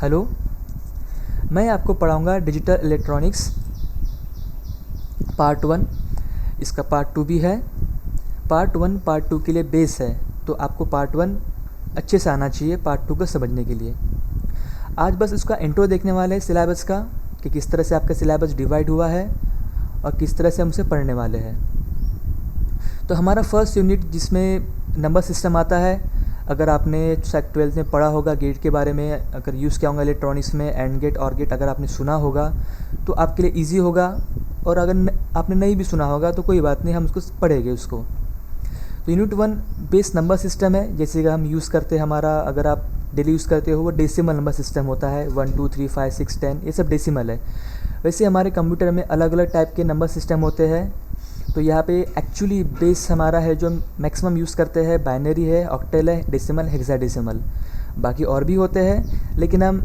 Hello, मैं आपको पढ़ाऊँगा digital electronics part 1। इसका पार्ट 2 भी है। पार्ट 1 पार्ट 2 के लिए बेस है, तो आपको पार्ट 1 अच्छे से आना चाहिए पार्ट 2 को समझने के लिए। आज बस इसका इंट्रो देखने वाले हैं सिलेबस का, कि किस तरह से आपका सिलेबस डिवाइड हुआ है और किस तरह से हम उसे पढ़ने वाले हैं। तो हमारा फर्स्ट यूनिट जिसमें नंबर सिस्टम आता है, अगर आपने शायद 12th में पढ़ा होगा गेट के बारे में, अगर यूज़ किया होगा इलेक्ट्रॉनिक्स में एंड गेट और गेट अगर आपने सुना होगा तो आपके लिए इजी होगा, और अगर आपने नहीं भी सुना होगा तो कोई बात नहीं, हम उसको पढ़ेंगे उसको। तो यूनिट 1 बेस नंबर सिस्टम है, जैसे कि हम यूज़ करते हैं हमारा, अगर आप डेली यूज़ करते हो वो डेसिमल नंबर सिस्टम होता है, 1 2 3 5 6 10 ये सब डेसिमल है। वैसे हमारे कंप्यूटर में अलग अलग टाइप के नंबर सिस्टम होते हैं। तो यहाँ पे एक्चुअली बेस हमारा है जो मैक्सिमम यूज़ करते हैं, बाइनरी है, ऑक्टल है, डेसिमल, हेक्साडेसिमल। बाकी और भी होते हैं, लेकिन हम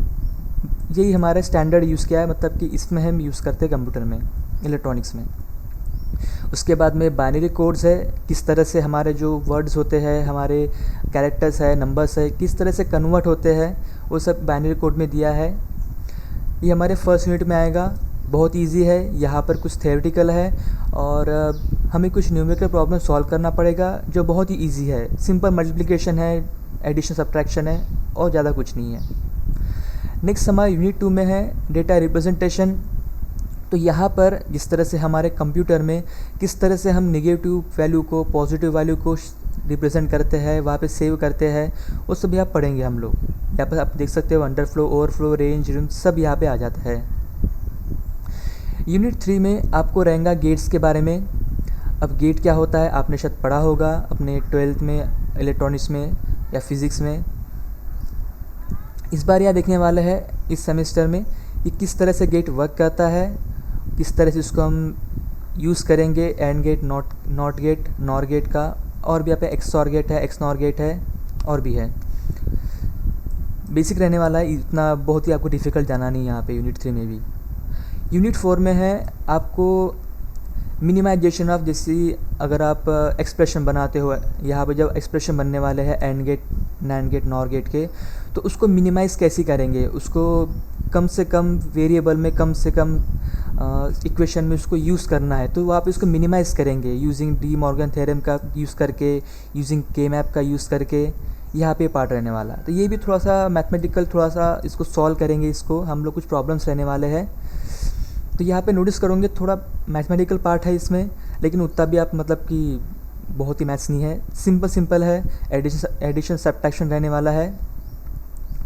यही हमारा स्टैंडर्ड यूज़ किया है, मतलब कि इसमें हम यूज़ करते हैं कंप्यूटर में, इलेक्ट्रॉनिक्स में। उसके बाद में बाइनरी कोड्स है, किस तरह से हमारे जो वर्ड्स होते हैं, हमारे कैरेक्टर्स है, नंबर्स है, किस तरह से कन्वर्ट होते हैं, वो सब बाइनरी कोड में दिया है। ये हमारे फर्स्ट यूनिट में आएगा। बहुत इजी है, यहाँ पर कुछ थ्योरेटिकल है और हमें कुछ न्यूमेरिकल प्रॉब्लम सॉल्व करना पड़ेगा जो बहुत ही इजी है। सिंपल मल्टीप्लिकेशन है, एडिशन सब्ट्रैक्शन है और ज़्यादा कुछ नहीं है। नेक्स्ट हमारे यूनिट 2 में है डेटा रिप्रेजेंटेशन। तो यहाँ पर जिस तरह से हमारे कंप्यूटर में किस तरह से हम नेगेटिव वैल्यू को पॉजिटिव वैल्यू को रिप्रेजेंट करते हैं, वहाँ पे सेव करते हैं, वो सब यहाँ पढ़ेंगे हम लोग। यहाँ पर आप देख सकते हो अंडरफ्लो, ओवरफ्लो, रेंज सब यहाँ पे आ जाता है। यूनिट 3 में आपको रहेगा गेट्स के बारे में। अब गेट क्या होता है आपने शायद पढ़ा होगा अपने 12th में इलेक्ट्रॉनिक्स में या फिज़िक्स में। इस बार यहाँ देखने वाले हैं इस सेमेस्टर में कि किस तरह से गेट वर्क करता है, किस तरह से इसको हम यूज़ करेंगे, and gate, not gate, nor gate का, और भी यहाँ पे एक्सऑर गेट है, एक्सनॉर गेट है और भी है। बेसिक रहने वाला है, इतना बहुत ही आपको डिफ़िकल्ट जाना नहीं यहाँ पे यूनिट 3 में भी। यूनिट 4 में है आपको मिनिमाइजेशन ऑफ, जैसे अगर आप एक्सप्रेशन बनाते हो, यहाँ पे जब एक्सप्रेशन बनने वाले हैं and gate, nand gate, nor gate के, तो उसको मिनिमाइज़ कैसे करेंगे, उसको कम से कम वेरिएबल में, कम से कम इक्वेशन में उसको यूज़ करना है, तो आप इसको मिनिमाइज़ करेंगे यूजिंग डी मॉर्गन थ्योरम का यूज़ करके, यूजिंग के मैप का यूज़ करके। यहाँ पे पार्ट रहने वाला, तो ये भी थोड़ा सा मैथमेटिकल, थोड़ा सा इसको सॉल्व करेंगे, इसको हम लोग कुछ प्रॉब्लम्स रहने वाले हैं। तो यहाँ पे नोटिस करोगे थोड़ा मैथमेटिकल पार्ट है इसमें, लेकिन उतना भी आप मतलब कि बहुत ही मैथ्स नहीं है, सिंपल है। एडिशन सब्ट्रैक्शन रहने वाला है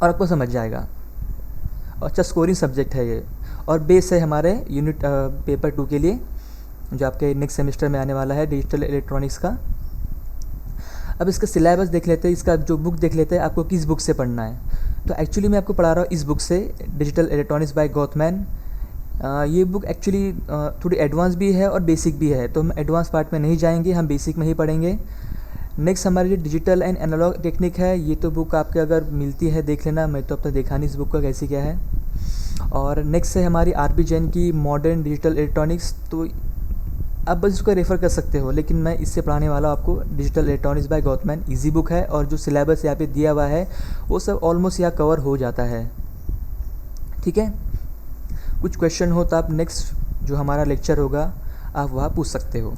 और आपको समझ जाएगा। अच्छा स्कोरिंग सब्जेक्ट है ये, और बेस है हमारे यूनिट पेपर 2 के लिए जो आपके नेक्स्ट सेमेस्टर में आने वाला है, डिजिटल इलेक्ट्रॉनिक्स का। अब इसका सिलेबस देख लेते हैं, इसका जो बुक देख लेते हैं आपको किस बुक से पढ़ना है। तो एक्चुअली मैं आपको पढ़ा रहा हूँ इस बुक से, डिजिटल इलेक्ट्रॉनिक्स बाय गौथमैन। ये बुक एक्चुअली थोड़ी एडवांस भी है और बेसिक भी है, तो हम एडवांस पार्ट में नहीं जाएंगे, हम बेसिक में ही पढ़ेंगे। नेक्स्ट हमारी जो डिजिटल एंड एनालॉग टेक्निक है, ये तो बुक आपके अगर मिलती है देख लेना, मैं तो अब तक देखा नहीं इस बुक का कैसी क्या है। और नेक्स्ट है हमारी आर.पी. जैन की मॉडर्न डिजिटल इलेक्ट्रॉनिक्स, तो आप बस इसको रेफ़र कर सकते हो, लेकिन मैं इससे पढ़ाने वाला हूँ आपको डिजिटल इलेक्ट्रॉनिक्स बाय गौथमैन। ईजी बुक है और जो सिलेबस यहाँ पे दिया हुआ है वो सब ऑलमोस्ट यहाँ कवर हो जाता है। ठीक है, कुछ क्वेश्चन हो तो आप नेक्स्ट जो हमारा लेक्चर होगा आप वहाँ पूछ सकते हो।